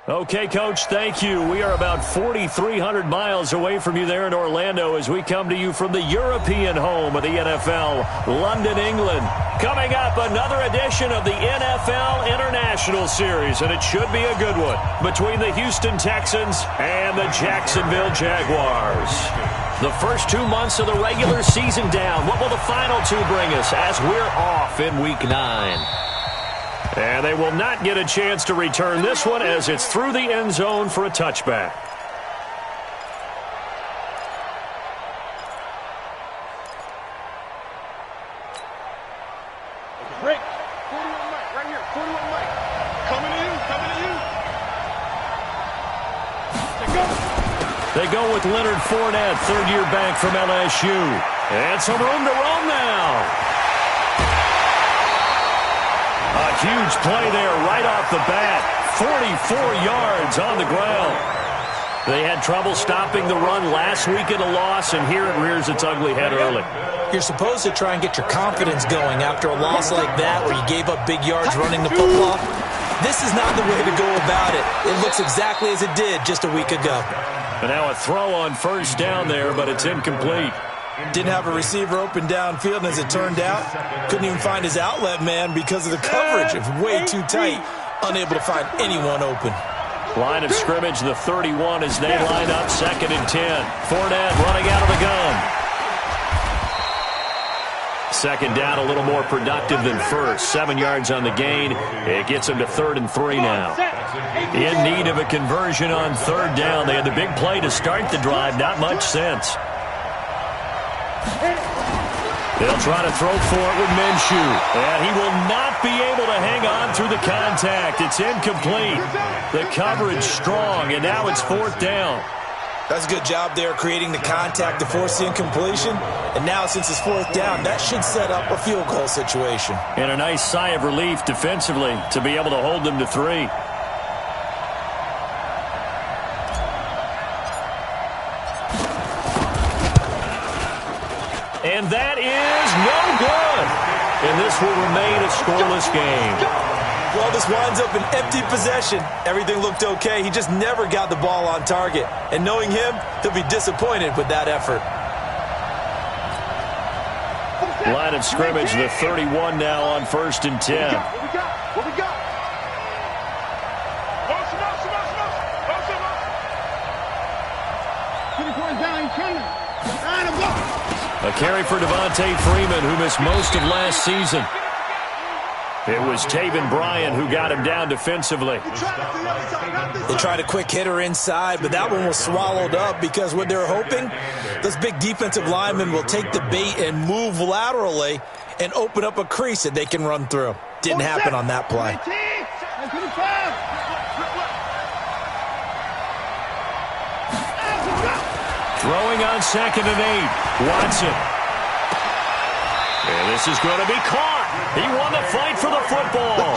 Okay, Coach, thank you. We are about 4,300 miles away from you there in Orlando as we come to you from the European home of the NFL, London, England. Coming up, another edition of the NFL International Series, and it should be a good one, between the Houston Texans and the Jacksonville Jaguars. The first 2 months of the regular season down. What will the final two bring us as we're off in Week 9? And they will not get a chance to return this one as it's through the end zone for a touchback. Rick, 41 Mike, right here, 41 Mike. Coming to you, coming to you. They go with Leonard Fournette, third-year back from LSU. And some room to roam now. A huge play there right off the bat. 44 yards on the ground. They had trouble stopping the run last week in a loss, and here it rears its ugly head early. You're supposed to try and get your confidence going after a loss like that where you gave up big yards running the football. This is not the way to go about it. It looks exactly as it did just a week ago. And now a throw on first down there, but it's incomplete. Didn't have a receiver open downfield, and as it turned out, couldn't even find his outlet man because of the coverage. It was way too tight, unable to find anyone open. Line of scrimmage, the 31 as they line up, 2nd and 10. Fournette running out of the gun. Second down, a little more productive than first. 7 yards on the gain. It gets them to 3rd and 3 now. In need of a conversion on 3rd down. They had the big play to start the drive. Not much sense. They'll try to throw for it with Minshew. And he will not be able to hang on through the contact. It's incomplete. The coverage strong, and now it's 4th down. That's a good job there creating the contact to force the incompletion. And now since it's 4th down, that should set up a field goal situation. And a nice sigh of relief defensively to be able to hold them to 3. And that is no good. And this will remain a scoreless game. Well, this winds up an empty possession. Everything looked okay. He just never got the ball on target. And knowing him, he'll be disappointed with that effort. Line of scrimmage, the 31 now on 1st and 10. What we got? A carry for Devontae Freeman, who missed most of last season. It was Taven Bryan who got him down defensively. They tried a quick hitter inside, but that one was swallowed up because what they're hoping, those big defensive linemen will take the bait and move laterally and open up a crease that they can run through. Didn't happen on that play. Throwing on 2nd and 8. Watson. And this is going to be caught. He won the fight for the football.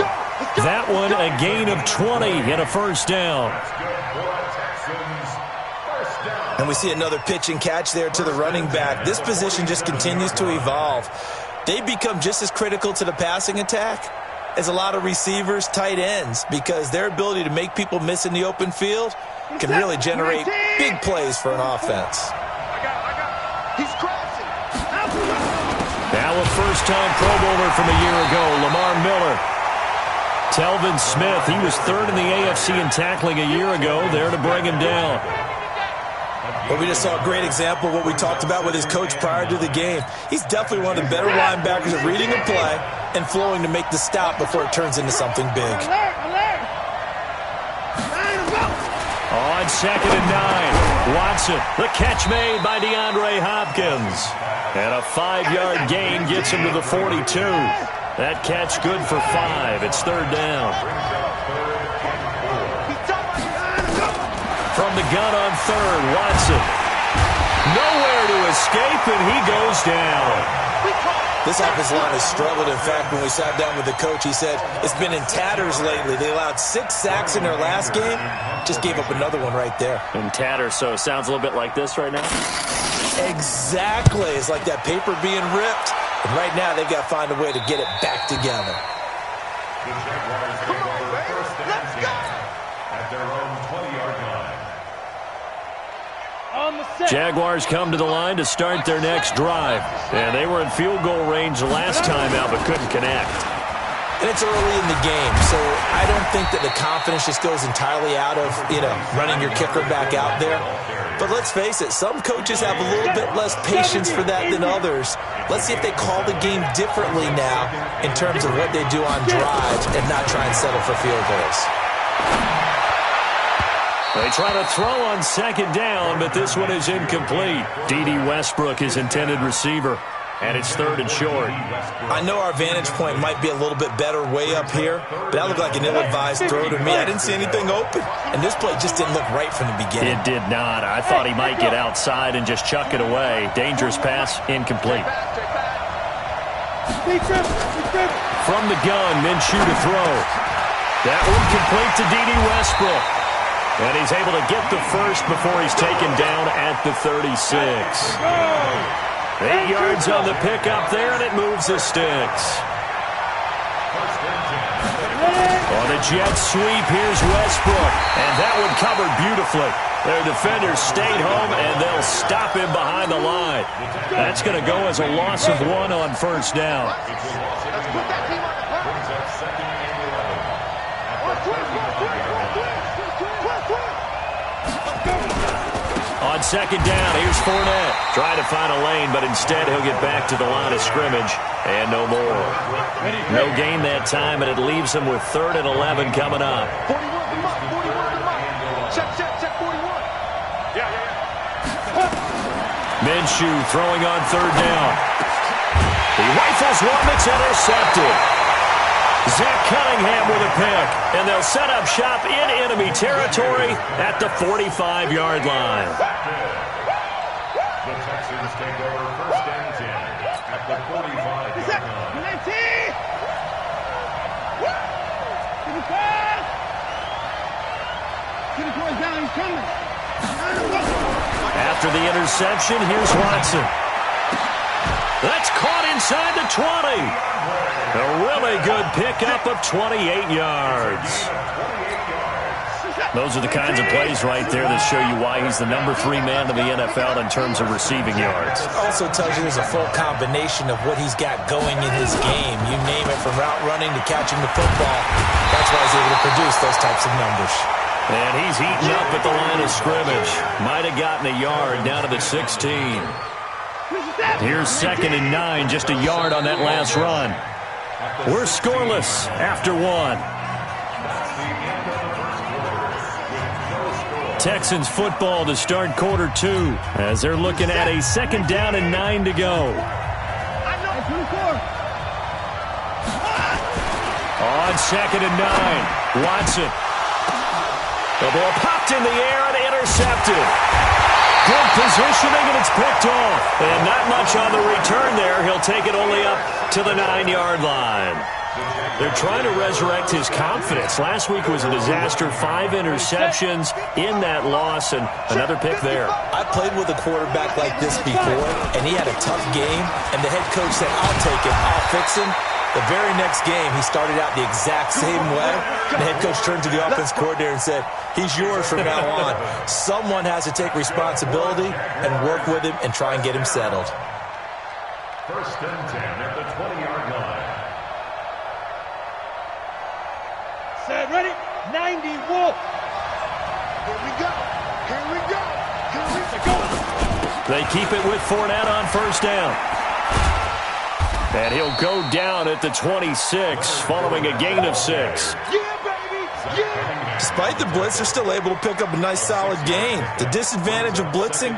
That one a gain of 20 and a 1st down. And we see another pitch and catch there to the running back. This position just continues to evolve. They become just as critical to the passing attack as a lot of receivers, tight ends, because their ability to make people miss in the open field can really generate big plays for an offense. He's crossing. Now a first-time Pro Bowler from a year ago, Lamar Miller. Telvin Smith, he was 3rd in the AFC in tackling a year ago, there to bring him down. Well, we just saw a great example of what we talked about with his coach prior to the game. He's definitely one of the better linebackers at reading a play and flowing to make the stop before it turns into something big. On 2nd and 9, Watson, the catch made by DeAndre Hopkins. And a 5-yard gain gets him to the 42. That catch good for 5. It's 3rd down. From the gun on 3rd, Watson. Nowhere to escape, and he goes down. This offensive line has struggled. In fact, when we sat down with the coach, he said it's been in tatters lately. They allowed 6 sacks in their last game. Just gave up another one right there. In tatters, so it sounds a little bit like this right now? Exactly. It's like that paper being ripped. And right now, they've got to find a way to get it back together. at their own 20-yard line. Jaguars come to the line to start their next drive. And they were in field goal range last time out, but couldn't connect. And it's early in the game, so I don't think that the confidence just goes entirely out of, running your kicker back out there. But let's face it, some coaches have a little bit less patience for that than others. Let's see if they call the game differently now in terms of what they do on drives and not try and settle for field goals. They try to throw on second down, but this one is incomplete. D.D. Westbrook is intended receiver, and it's 3rd and short. I know our vantage point might be a little bit better way up here, but that looked like an ill-advised throw to me. I didn't see anything open, and this play just didn't look right from the beginning. It did not. I thought he might get outside and just chuck it away. Dangerous pass, incomplete. From the gun, Minshew to throw. That one complete to D.D. Westbrook. And he's able to get the first before he's taken down at the 36. 8 yards on the pickup there, and it moves the sticks. On the jet sweep, here's Westbrook. And that one covered beautifully. Their defenders stayed home, and they'll stop him behind the line. That's going to go as a loss of 1 on first down. On second down, here's Fournette. Trying to find a lane, but instead he'll get back to the line of scrimmage. And no more. No gain that time, and it leaves him with 3rd and 11 coming up. 41. Check 41. Yeah. Minshew throwing on 3rd down. He rifles one that's intercepted. Zach Cunningham with a pick, and they'll set up shop in enemy territory at the 45-yard line. The Texans take over 1st and 10 at the 45-yard line. After the interception, here's Watson. That's caught inside the 20. A really good pickup of 28 yards. Those are the kinds of plays right there that show you why he's the number 3 man in the NFL in terms of receiving yards. Also tells you there's a full combination of what he's got going in his game. You name it, from route running to catching the football. That's why he's able to produce those types of numbers. And he's heating up at the line of scrimmage. Might have gotten a yard down to the 16. Here's 2nd and 9, just a yard on that last run. We're scoreless after 1. Texans football to start quarter 2 as they're looking at a 2nd down and 9 to go. On 2nd and 9, Watson. The ball popped in the air and intercepted. Good positioning, and it's picked off. And not much on the return there. He'll take it only up to the 9-yard line. They're trying to resurrect his confidence. Last week was a disaster. 5 interceptions in that loss, and another pick there. I played with a quarterback like this before, and he had a tough game, and the head coach said, I'll take him, I'll fix him. The very next game, he started out the exact same way. The head coach turned to the offense coordinator and said, he's yours from now on. Someone has to take responsibility and work with him and try and get him settled. 1st and 10 at the 20-yard line. Set, ready? 90 Wolf. Here we go. They keep it with Fournette on 1st down. And he'll go down at the 26 following a gain of 6. Yeah, baby. Yeah. Despite the blitz, they're still able to pick up a nice solid gain. The disadvantage of blitzing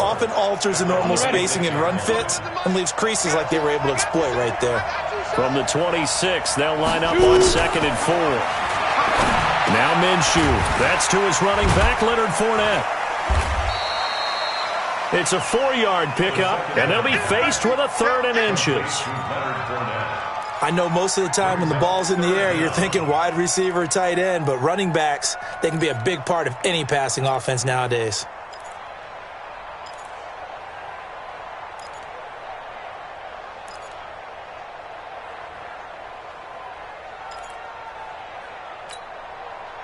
often alters the normal spacing and run fits and leaves creases like they were able to exploit right there. From the 26, they'll line up on 2nd and 4. Now Minshew. That's to his running back, Leonard Fournette. It's a 4-yard pickup, and they'll be faced with a 3rd and inches. I know most of the time when the ball's in the air, you're thinking wide receiver, tight end, but running backs, they can be a big part of any passing offense nowadays.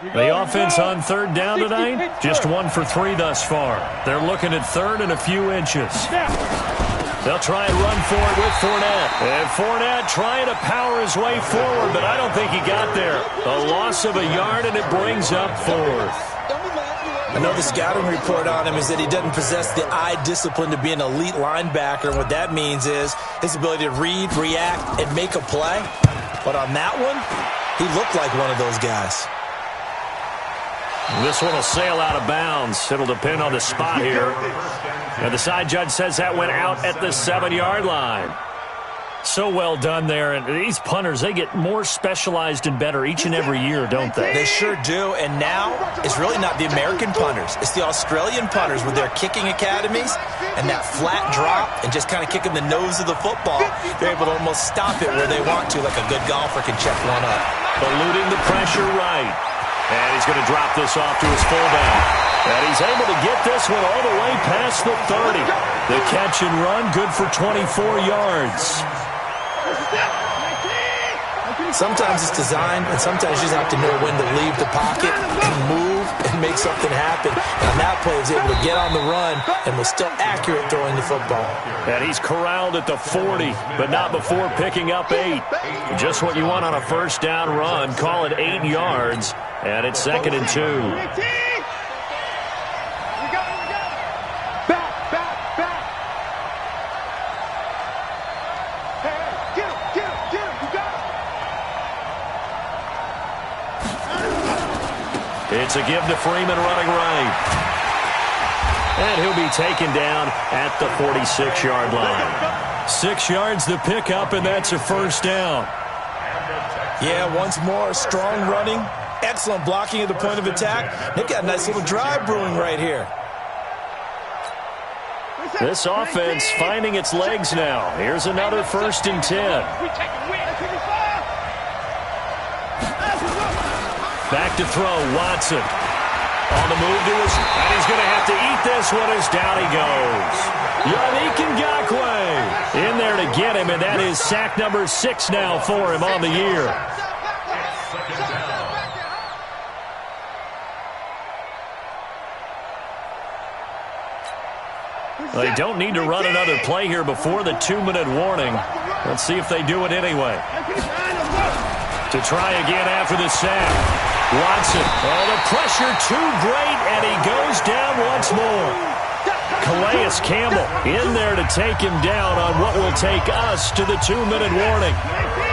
The offense on third down tonight, just 1 for 3 thus far. They're looking at third and a few inches. They'll try and run for it with Fournette. And Fournette trying to power his way forward, but I don't think he got there. A loss of a yard, and it brings up 4th. I know the scouting report on him is that he doesn't possess the eye discipline to be an elite linebacker. And what that means is his ability to read, react, and make a play. But on that one, he looked like one of those guys. This one will sail out of bounds. It'll depend on the spot here. And the side judge says that went out at the 7-yard line. So well done there. And these punters, they get more specialized and better each and every year, don't they? They sure do. And now it's really not the American punters. It's the Australian punters with their kicking academies and that flat drop and just kind of kicking the nose of the football. They're able to almost stop it where they want to, like a good golfer can check one up. Eluding the pressure right. And he's going to drop this off to his fullback. And he's able to get this one all the way past the 30. The catch and run, good for 24 yards. Sometimes it's designed, and sometimes you just have to know when to leave the pocket and move and make something happen. And on that play, he was able to get on the run and was still accurate throwing the football. And he's corralled at the 40, but not before picking up 8. Just what you want on a first down run. Call it 8 yards, and it's 2nd and 2. It's a give to Freeman running right. And he'll be taken down at the 46-yard line. 6 yards the pickup, and that's a first down. Yeah, once more, strong running, excellent blocking at the point of attack. They've got a nice little drive brewing right here. This offense finding its legs now. Here's another 1st and 10. Back to throw, Watson. On the move to his, and he's going to have to eat this one as down he goes. Yannick Ngakoue in there to get him, and that is sack number 6 now for him on the year. Well, they don't need to run another play here before the 2-minute warning. Let's see if they do it anyway. To try again after the sack. Watson, the pressure too great, and he goes down once more. Calais Campbell in there to take him down on what will take us to the 2-minute warning.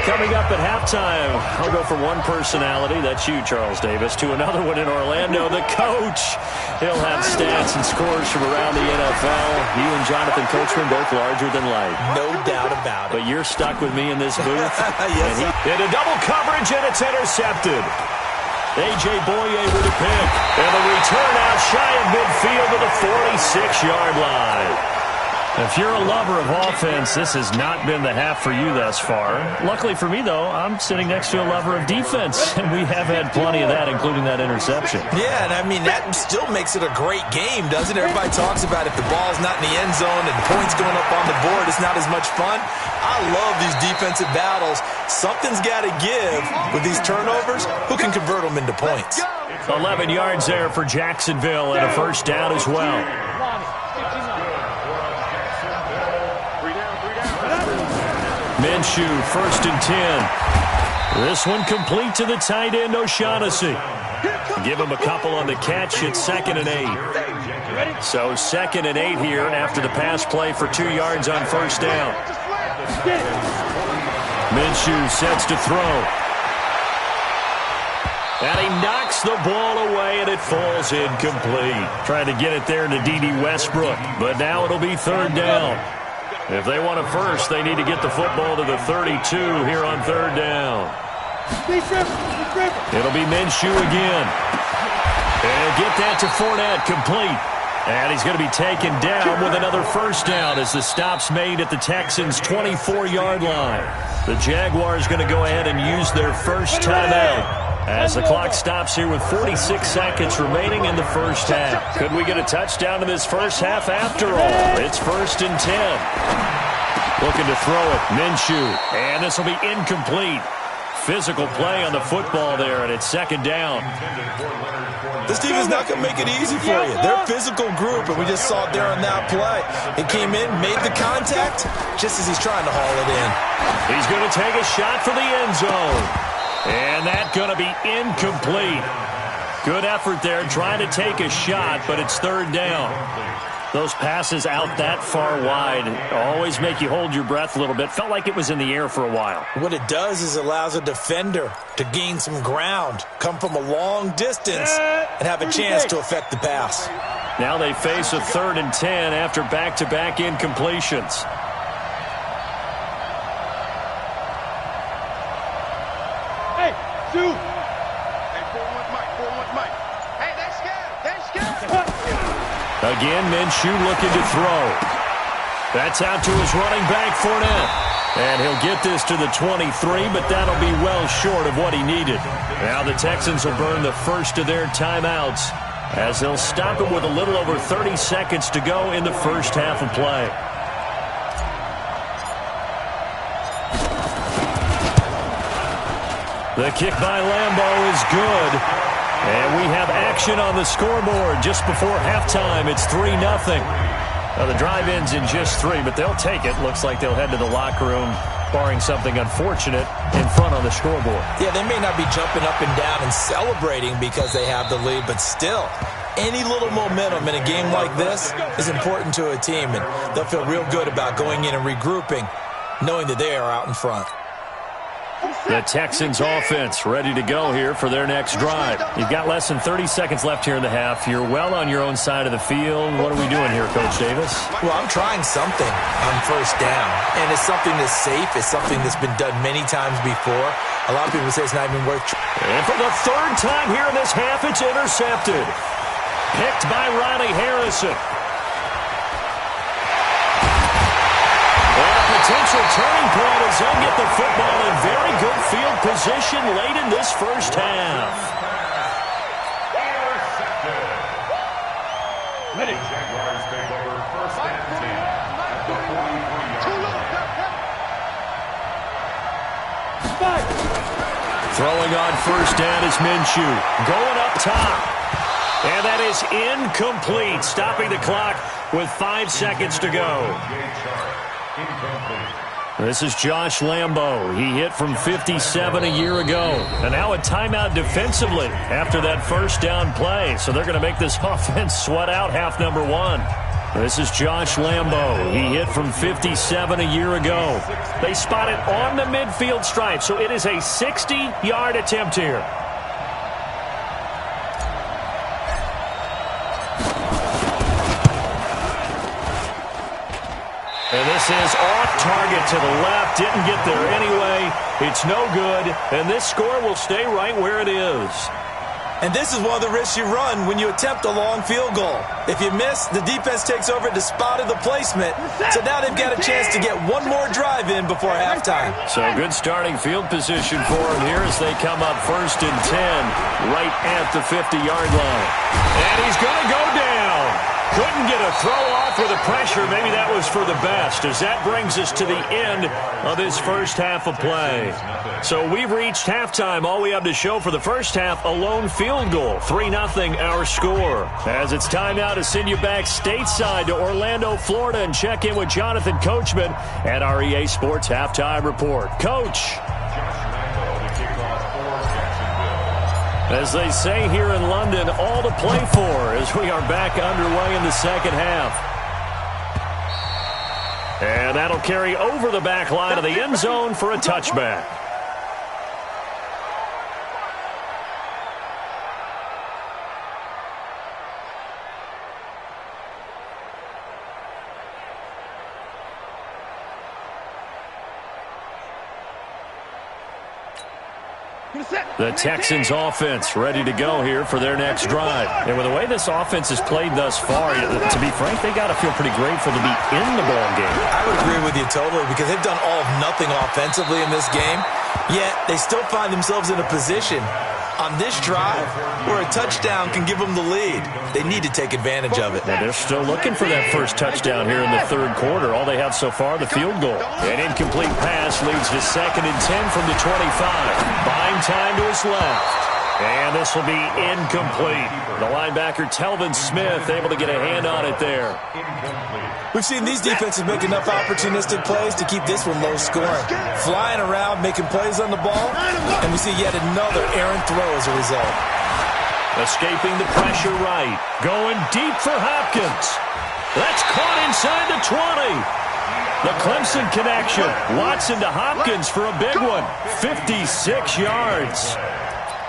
Coming up at halftime, I'll go from one personality, that's you, Charles Davis, to another one in Orlando, the coach. He'll have stats and scores from around the NFL. You and Jonathan Coachman both larger than life. No doubt about it. But you're stuck with me in this booth. Yes, and into double coverage, and it's intercepted. A.J. Boye with a pick. And the return out shy of midfield to the 46-yard line. If you're a lover of offense, this has not been the half for you thus far. Luckily for me, though, I'm sitting next to a lover of defense, and we have had plenty of that, including that interception. Yeah, and I mean, that still makes it a great game, doesn't it? Everybody talks about if the ball's not in the end zone and points going up on the board, it's not as much fun. I love these defensive battles. Something's got to give with these turnovers. Who can convert them into points? 11 yards there for Jacksonville and a first down as well. Minshew, 1st and 10. This one complete to the tight end, O'Shaughnessy. Give him a couple on the catch. It's 2nd and 8. So 2nd and 8 here after the pass play for 2 yards on first down. Minshew sets to throw. And he knocks the ball away, and it falls incomplete. Trying to get it there to D.D. Westbrook, but now it'll be 3rd down. If they want it first, they need to get the football to the 32 here on 3rd down. It'll be Minshew again. And get that to Fournette, complete. And he's going to be taken down with another first down as the stop's made at the Texans' 24-yard line. The Jaguars going to go ahead and use their first timeout as the clock stops here with 46 seconds remaining in the first half. Could we get a touchdown in this first half after all? It's 1st and 10. Looking to throw it, Minshew. And this will be incomplete. Physical play on the football there, and it's second down. This team is not going to make it easy for you. They're a physical group, and we just saw it there on that play. He came in, made the contact, just as he's trying to haul it in. He's going to take a shot for the end zone. And that's going to be incomplete. Good effort there trying to take a shot, but it's third down. Those passes out that far wide always make you hold your breath a little bit. Felt like it was in the air for a while. What it does is it allows a defender to gain some ground, come from a long distance, and have a chance to affect the pass. Now they face a 3rd and 10 after back-to-back incompletions. Hey, Sue! Hey, 4-1 Mike. Hey, they're scared. Again, Minshew looking to throw. That's out to his running back, Fournette. And he'll get this to the 23, but that'll be well short of what he needed. Now the Texans will burn the first of their timeouts as they'll stop it with a little over 30 seconds to go in the first half of play. The kick by Lambeau is good. And we have action on the scoreboard just before halftime. It's 3-0. Now the drive ends in just 3, but they'll take it. Looks like they'll head to the locker room, barring something unfortunate, in front on the scoreboard. Yeah, they may not be jumping up and down and celebrating because they have the lead, but still, any little momentum in a game like this is important to a team, and they'll feel real good about going in and regrouping, knowing that they are out in front. The Texans offense ready to go here for their next drive. You've got less than 30 seconds left here in the half. You're well on your own side of the field. What are we doing here, Coach Davis? Well, I'm trying something on first down, and it's something that's safe. It's something that's been done many times before. A lot of people say it's not even worth trying. And for the 3rd time here in this half, it's intercepted. Picked by Riley Harrison. Potential turning point as they'll get the football in very good field position late in this first half. The Jaguars take over 1st and 10 at the 43-yard line. Throwing on first down is Minshew. Going up top. And that is incomplete. Stopping the clock with 5 seconds to go. This is Josh Lambeau. He hit from 57 a year ago. And now a timeout defensively after that first down play. So they're going to make this offense sweat out half number 1. This is Josh Lambeau. He hit from 57 a year ago. They spot it on the midfield stripe. So it is a 60-yard attempt here. And this is off target to the left. Didn't get there anyway. It's no good. And this score will stay right where it is. And this is one of the risks you run when you attempt a long field goal. If you miss, the defense takes over the spot of the placement. So now they've got a chance to get one more drive in before halftime. So good starting field position for them here as they come up 1st and 10 right at the 50-yard line. And he's going to go down. Couldn't get a throw off with the pressure. Maybe that was for the best, as that brings us to the end of this first half of play. So we've reached halftime. All we have to show for the first half, a lone field goal. 3-0 our score. As it's time now to send you back stateside to Orlando, Florida, and check in with Jonathan Coachman at our EA Sports Halftime Report. Coach. As they say here in London, all to play for as we are back underway in the second half. And that'll carry over the back line of the end zone for a touchback. The Texans offense ready to go here for their next drive. And with the way this offense has played thus far, to be frank, they got to feel pretty grateful to be in the ball game. I would agree with you totally because they've done all of nothing offensively in this game, yet they still find themselves in a position On this drive, where a touchdown can give them the lead, they need to take advantage of it. Now they're still looking for that first touchdown here in the third quarter. All they have so far, the field goal. An incomplete pass leads to 2nd and 10 from the 25. Buying time to his left. And this will be incomplete. The linebacker, Telvin Smith, able to get a hand on it there. We've seen these defenses make enough opportunistic plays to keep this one low scoring. Flying around, making plays on the ball, and we see yet another errant throw as a result. Escaping the pressure right. Going deep for Hopkins. That's caught inside the 20. The Clemson connection. Watson to Hopkins for a big one. 56 yards.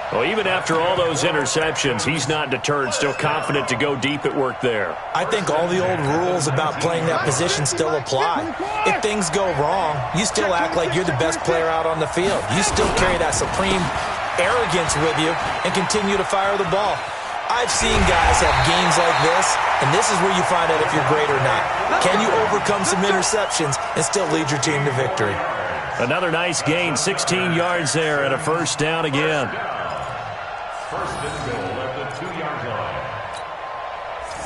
Well, even after all those interceptions, he's not deterred, still confident to go deep at work there. I think all the old rules about playing that position still apply. If things go wrong, you still act like you're the best player out on the field. You still carry that supreme arrogance with you and continue to fire the ball. I've seen guys have games like this, and this is where you find out if you're great or not. Can you overcome some interceptions and still lead your team to victory? Another nice gain, 16 yards there and a first down again. First and goal at the 2-yard line.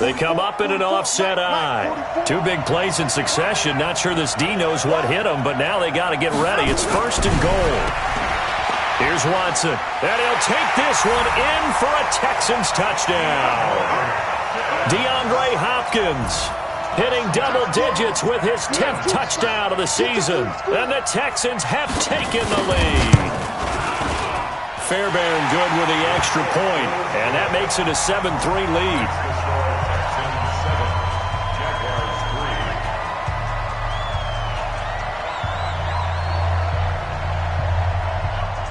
They come up in an offset eye. 2 big plays in succession. Not sure this D knows what hit him, but now they got to get ready. It's first and goal. Here's Watson, and he'll take this one in for a Texans touchdown. DeAndre Hopkins hitting double digits with his 10th touchdown of the season, and the Texans have taken the lead. Fairbairn good with the extra point, and that makes it a 7-3 lead.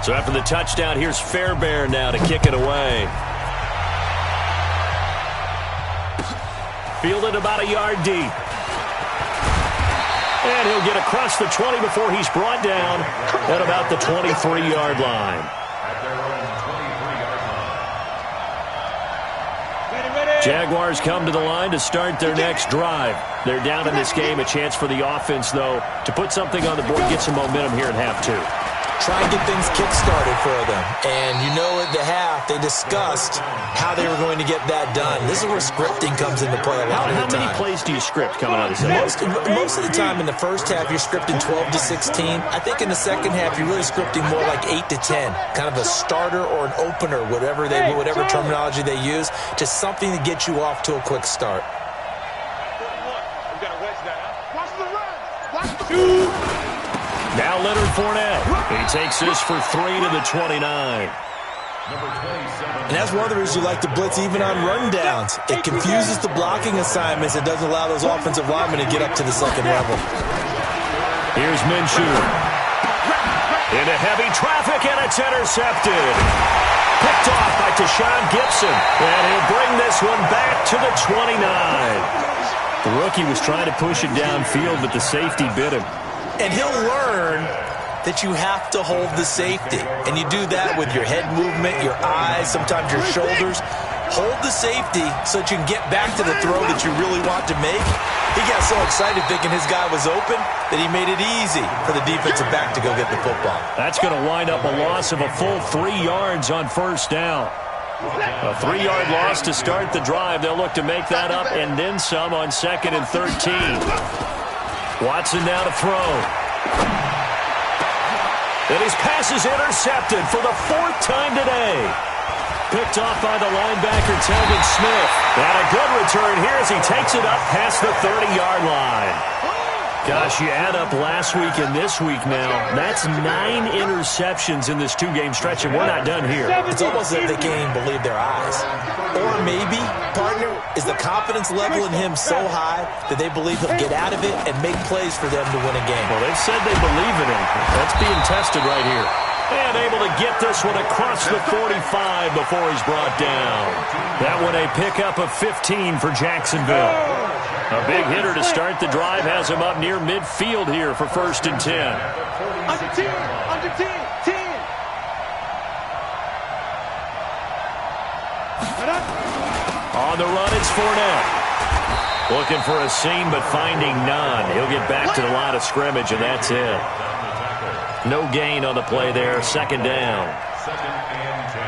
So after the touchdown, here's Fairbairn now to kick it away. Fielded about a yard deep. And he'll get across the 20 before he's brought down at about the 23-yard line. Jaguars come to the line to start their next drive. They're down in this game. A chance for the offense, though, to put something on the board, get some momentum here in half 2. Try and get things kick-started for them. And you know at the half, they discussed how they were going to get that done. This is where scripting comes into play a lot of the time. How many plays do you script coming out of the second? Most of the time in the first half, you're scripting 12 to 16. I think in the second half, you're really scripting more like 8 to 10. Kind of a starter or an opener, whatever terminology they use, just something to get you off to a quick start. Now Leonard Fournette. He takes this for 3 to the 29. And that's one of the reasons you like to blitz even on rundowns. It confuses the blocking assignments. It doesn't allow those offensive linemen to get up to the second level. Here's Minshew. Into heavy traffic, and it's intercepted. Picked off by Tashawn Gibson. And he'll bring this one back to the 29. The rookie was trying to push it downfield, but the safety bit him. And he'll learn that you have to hold the safety. And you do that with your head movement, your eyes, sometimes your shoulders. Hold the safety so that you can get back to the throw that you really want to make. He got so excited thinking his guy was open that he made it easy for the defensive back to go get the football. That's going to wind up a loss of a full 3 yards on first down. A 3-yard loss to start the drive. They'll look to make that up and then some on 2nd and 13. Watson now to throw. And his pass is intercepted for the 4th time today. Picked off by the linebacker, Telvin Smith. And a good return here as he takes it up past the 30-yard line. Gosh, you add up last week and this week now. That's 9 interceptions in this 2-game stretch, and we're not done here. It's almost as if they can't even believe their eyes. Or maybe, partner, is the confidence level in him so high that they believe he'll get out of it and make plays for them to win a game. Well, they've said they believe in him. That's being tested right here. And able to get this one across the 45 before he's brought down. That one a pickup of 15 for Jacksonville. A big hitter to start the drive has him up near midfield here for 1st and 10. Under 10, under 10, 10. On the run, it's Fournette. Looking for a seam, but finding none. He'll get back to the line of scrimmage, and that's it. No gain on the play there, 2nd down.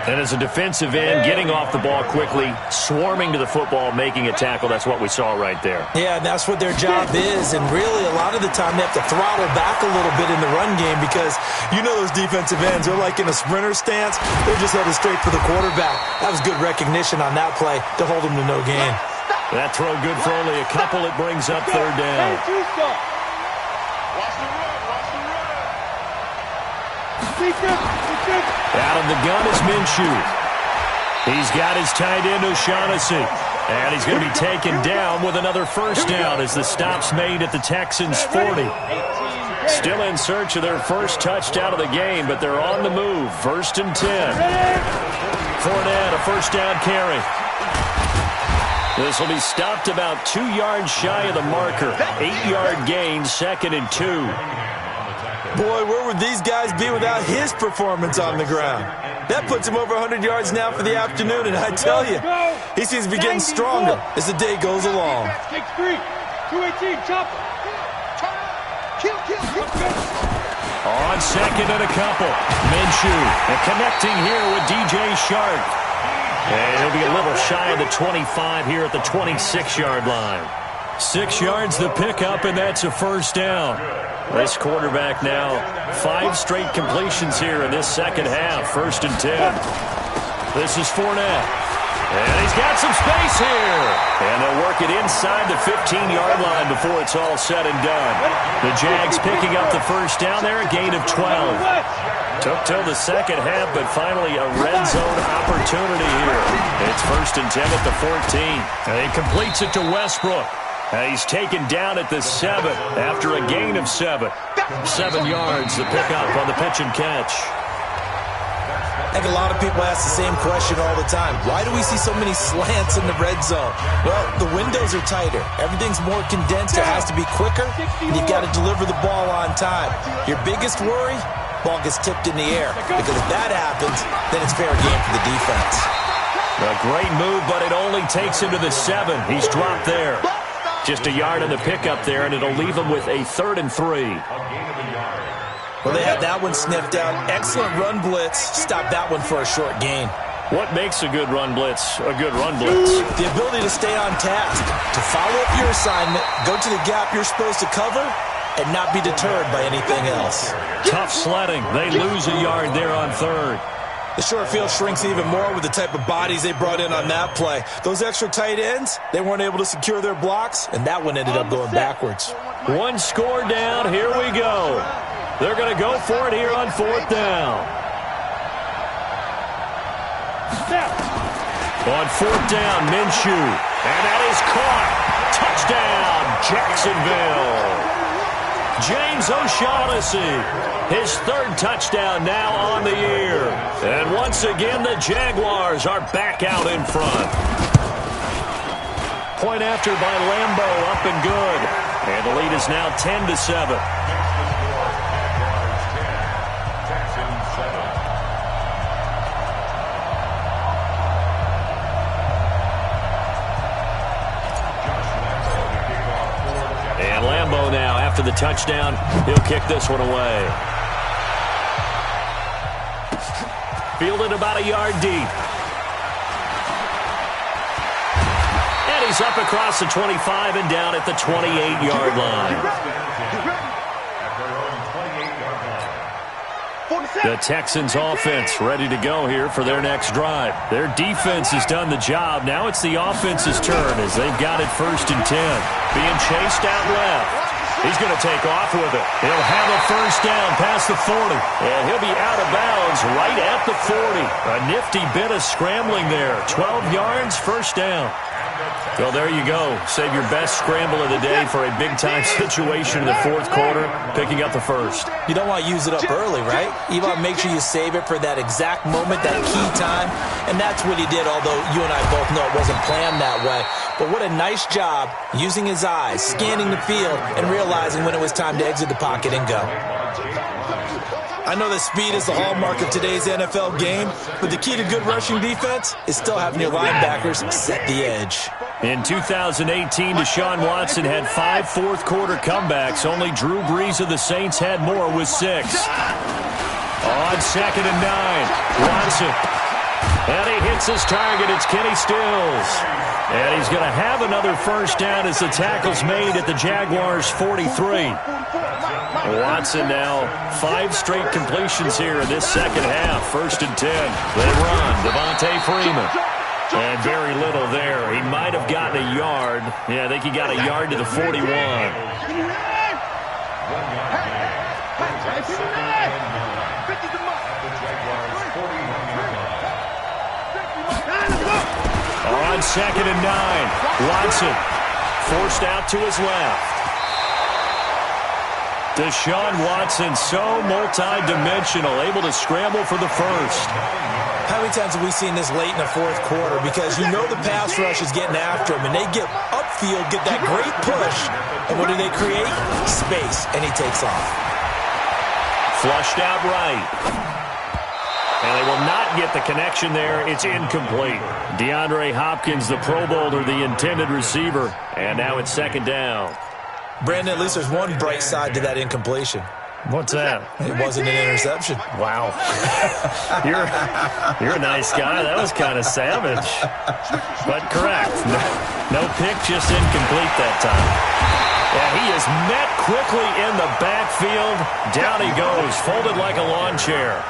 And as a defensive end, getting off the ball quickly, swarming to the football, making a tackle, that's what we saw right there. Yeah, and that's what their job is. And really, a lot of the time, they have to throttle back a little bit in the run game because you know those defensive ends, they're like in a sprinter stance. They're just headed straight for the quarterback. That was good recognition on that play to hold them to no gain. That throw good for only a couple. It brings up third down. Watch the run. Watch the run. Out of the gun is Minshew. He's got his tight end O'Shaughnessy. And he's going to be taken down with another first down as the stop's made at the Texans' 40. Still in search of their first touchdown of the game, but they're on the move. 1st and 10. Fournette, a first down carry. This will be stopped about 2 yards shy of the marker. 8-yard gain, 2nd and 2. Boy, where would these guys be without his performance on the ground? That puts him over 100 yards now for the afternoon, and I tell you, he seems to be getting stronger as the day goes along. Take 3. 218, chopper. Kill. On 2nd and a couple. Minshew, and connecting here with DJ Shark. And he'll be a little shy of the 25 here at the 26-yard line. 6 yards the pickup, and that's a first down. This quarterback now 5 straight completions here in this second half. 1st and 10. This is Fournette. And he's got some space here. And they'll work it inside the 15-yard line before it's all said and done. The Jags picking up the first down there, a gain of 12. Took till the second half, but finally a red zone opportunity here. It's 1st and 10 at the 14. And he completes it to Westbrook. He's taken down at the 7 after a gain of 7. 7 yards, the pickup on the pitch and catch. I think a lot of people ask the same question all the time. Why do we see so many slants in the red zone? Well, the windows are tighter. Everything's more condensed. It has to be quicker, and you've got to deliver the ball on time. Your biggest worry? Ball gets tipped in the air. Because if that happens, then it's fair game for the defense. A great move, but it only takes him to the 7. He's dropped there. Just a yard on the pickup there, and it'll leave him with a 3rd and 3. Well, they had that one sniffed out. Excellent run blitz. Stop that one for a short gain. What makes a good run blitz a good run blitz? The ability to stay on task, to follow up your assignment, go to the gap you're supposed to cover, and not be deterred by anything else. Tough sledding. They lose a yard there on 3rd. The short field shrinks even more with the type of bodies they brought in on that play. Those extra tight ends, they weren't able to secure their blocks, and that one ended up going backwards. 1 score down. Here we go. They're going to go for it here on 4th down. On 4th down, Minshew. And that is caught. Touchdown, Jacksonville. James O'Shaughnessy, his 3rd touchdown now on the year. And once again, the Jaguars are back out in front. Point after by Lambo, up and good. And the lead is now 10-7. And Lambo now, after the touchdown, he'll kick this one away. Fielded about a yard deep. And he's up across the 25 and down at the 28-yard line. The Texans offense ready to go here for their next drive. Their defense has done the job. Now it's the offense's turn as they've got it 1st and 10. Being chased out left. He's going to take off with it. He'll have a first down past the 40. And he'll be out of bounds right at the 40. A nifty bit of scrambling there. 12 yards, first down. Well, there you go. Save your best scramble of the day for a big-time situation in the 4th quarter, picking up the 1st. You don't want to use it up early, right? You want to make sure you save it for that exact moment, that key time. And that's what he did, although you and I both know it wasn't planned that way. But what a nice job using his eyes, scanning the field, and realizing when it was time to exit the pocket and go. I know that speed is the hallmark of today's NFL game, but the key to good rushing defense is still having your linebackers set the edge. In 2018, Deshaun Watson had 5 fourth-quarter comebacks. Only Drew Brees of the Saints had more with 6. On On 2nd and 9, Watson. And he hits his target. It's Kenny Stills. And he's going to have another first down as the tackle's made at the Jaguars' 43. Watson now 5 straight completions here in this second half. 1st and 10. They run. Devontae Freeman. And very little there. He might have gotten a yard. Yeah, I think he got a yard to the 41. On 2nd and 9, Watson forced out to his left. Deshaun Watson, so multi-dimensional, able to scramble for the first. How many times have we seen this late in the fourth quarter? Because you know the pass rush is getting after him, and they get upfield, get that great push, and what do they create? Space, and he takes off. Flushed out right. And they will not get the connection there. It's incomplete. DeAndre Hopkins, the Pro Bowler, the intended receiver. And now it's 2nd down. Brandon, at least there's one bright side to that incompletion. What's that? It wasn't an interception. Wow. You're a nice guy. That was kind of savage. But correct. No pick, just incomplete that time. And he is met quickly in the backfield. Down he goes, folded like a lawn chair.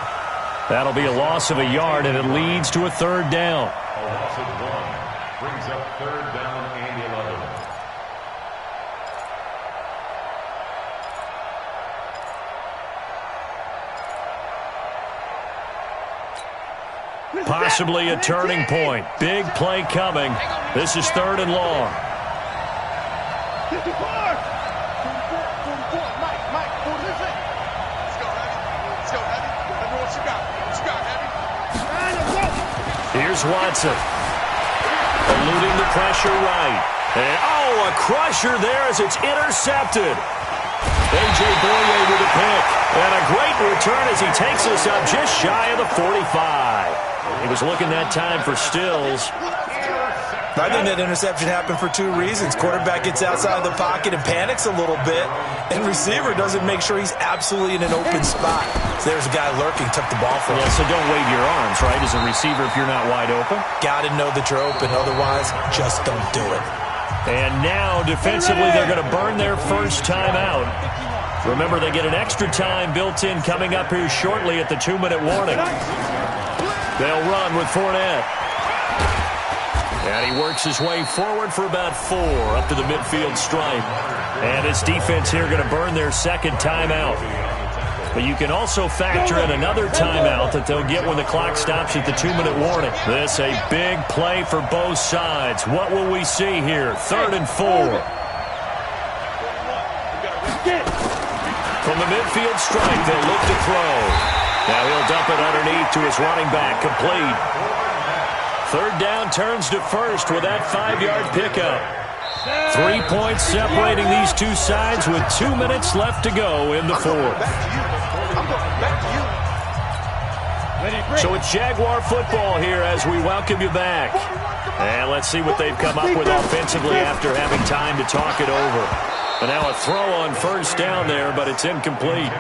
That'll be a loss of a yard, and it leads to a 3rd down. A loss of 1 brings up 3rd down and 11. Possibly a turning point. Big play coming. This is 3rd and long. Here's Watson. Eluding the pressure right. And, a crusher there as it's intercepted. A.J. Boye with a pick. And a great return as he takes us up just shy of the 45. He was looking that time for Stills. I think that interception happened for 2 reasons. Quarterback gets outside the pocket and panics a little bit, and receiver doesn't make sure he's absolutely in an open spot. So there's a guy lurking, took the ball from him. Yeah, so don't wave your arms, right, as a receiver if you're not wide open. Got to know that you're open. Otherwise, just don't do it. And now, defensively, they're going to burn their first time out. Remember, they get an extra time built in coming up here shortly at the 2-minute warning. They'll run with Fournette. And he works his way forward for about 4 up to the midfield stripe. And his defense here going to burn their 2nd timeout. But you can also factor in another timeout that they'll get when the clock stops at the 2-minute warning. This a big play for both sides. What will we see here? 3rd and 4. From the midfield stripe, they'll look to throw. Now he'll dump it underneath to his running back, complete. 3rd down turns to 1st with that 5-yard pickup. 3 points separating these two sides with 2 minutes left to go in the 4th. So it's Jaguar football here as we welcome you back. And let's see what they've come up with offensively after having time to talk it over. And now a throw on 1st down there, but it's incomplete.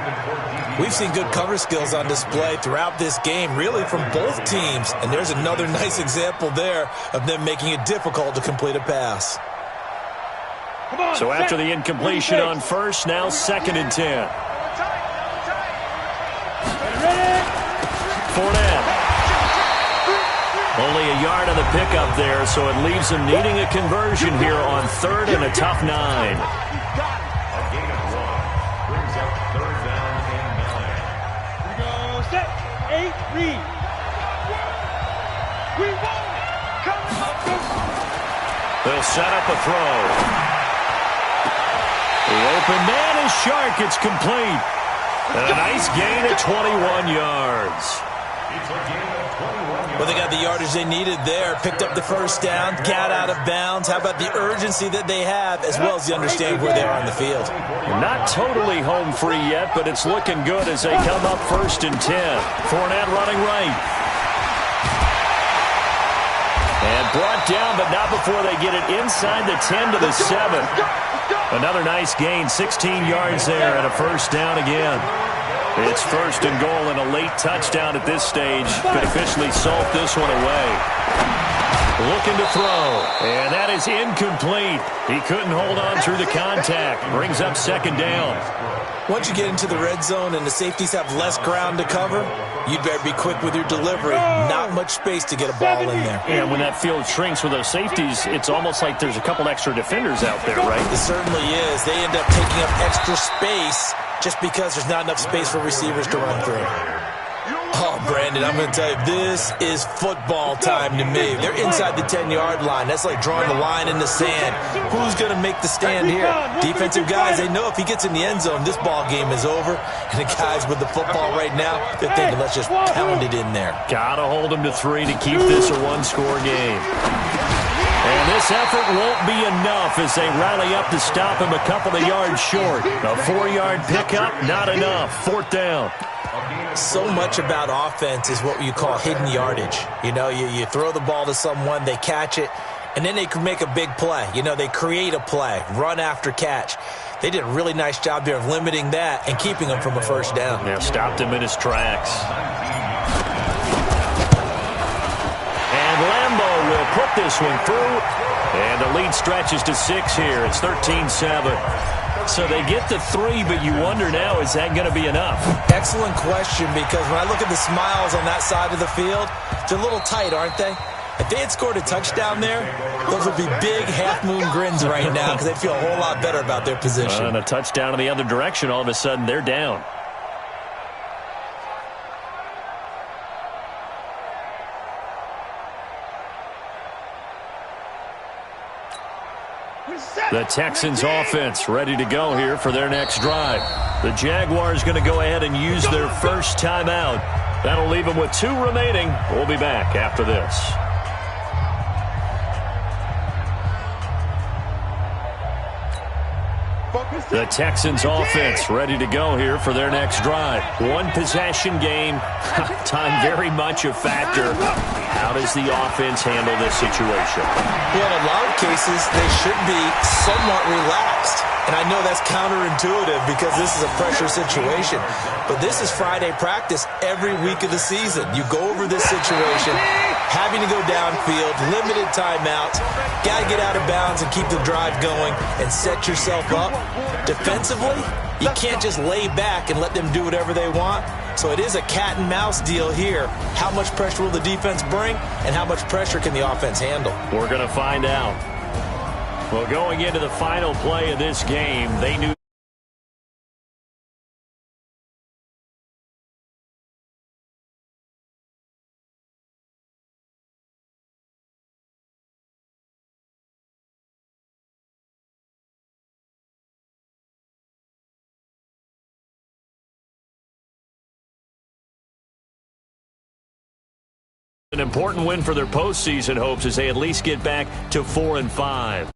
We've seen good cover skills on display throughout this game, really from both teams. And there's another nice example there of them making it difficult to complete a pass. So after the incompletion on 1st, now 2nd and 10. Fournette. Only a yard on the pickup there, so it leaves them needing a conversion here on 3rd and a tough 9. They'll set up a throw. The open man is Shark. It's complete. And a nice gain at 21 yards. Well, they got the yardage they needed there. Picked up the 1st down, got out of bounds. How about the urgency that they have, as well as the understanding where they are on the field? Not totally home free yet, but it's looking good as they come up 1st and 10. Fournette running right. And brought down, but not before they get it inside the 10 to the 7. Another nice gain, 16 yards there, and a 1st down again. It's first and goal, and a late touchdown at this stage could officially salt this one away. Looking to throw, and that is incomplete. He couldn't hold on through the contact. Brings up second down. Once you get into the red zone and the safeties have less ground to cover, you'd better be quick with your delivery. Not much space to get a ball in there. And when that field shrinks with those safeties, it's almost like there's a couple extra defenders out there, right? It certainly is. They end up taking up extra space just because there's not enough space for receivers to run through. Oh, Brandon, I'm going to tell you, this is football time to me. They're inside the 10-yard line. That's like drawing the line in the sand. Who's going to make the stand here? Defensive guys, they know if he gets in the end zone, this ball game is over. And the guys with the football right now, they're thinking, let's just pound it in there. Got to hold him to 3 to keep this a one-score game. And this effort won't be enough as they rally up to stop him a couple of yards short. A 4-yard pickup, not enough. Fourth down. So much about offense is what you call hidden yardage. You know, you throw the ball to someone, they catch it, and then they can make a big play. You know, they create a play, run after catch. They did a really nice job there of limiting that and keeping him from a first down. Yeah, stopped him in his tracks. And Lambo will put this one through, and the lead stretches to 6 here. It's 13-7. So they get the 3, but you wonder now, is that going to be enough? Excellent question, because when I look at the smiles on that side of the field, they're a little tight, aren't they? If they had scored a touchdown there, those would be big half-moon grins right now because they'd feel a whole lot better about their position. And a touchdown in the other direction, all of a sudden they're down. The Texans offense ready to go here for their next drive. The Jaguars going to go ahead and use their first timeout. That'll leave them with 2 remaining. We'll be back after this. The Texans offense ready to go here for their next drive. 1 possession game. Time very much a factor. How does the offense handle this situation? Well, in a lot of cases, they should be somewhat relaxed. And I know that's counterintuitive because this is a pressure situation. But this is Friday practice every week of the season. You go over this situation, having to go downfield, limited timeouts, got to get out of bounds and keep the drive going and set yourself up. Defensively, you can't just lay back and let them do whatever they want. So it is a cat and mouse deal here. How much pressure will the defense bring and how much pressure can the offense handle? We're going to find out. Well, going into the final play of this game, they knew an important win for their postseason hopes as they at least get back to 4-5.